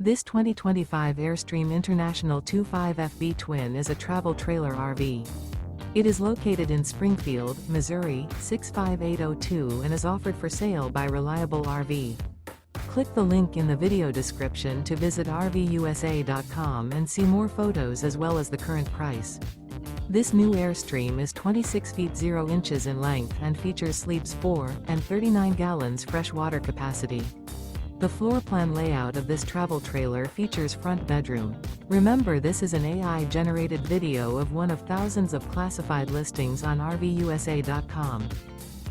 This 2025 Airstream International 25FB Twin is a travel trailer RV. It is located in Springfield, Missouri, 65802 and is offered for sale by Reliable RV. Click the link in the video description to visit RVUSA.com and see more photos as well as the current price. This new Airstream is 26 feet 0 inches in length and features sleeps 4 and 39 gallons fresh water capacity. The floor plan layout of this travel trailer features front bedroom. Remember, this is an AI-generated video of one of thousands of classified listings on RVUSA.com.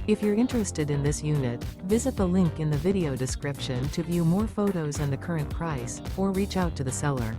If you're interested in this unit, visit the link in the video description to view more photos and the current price, or reach out to the seller.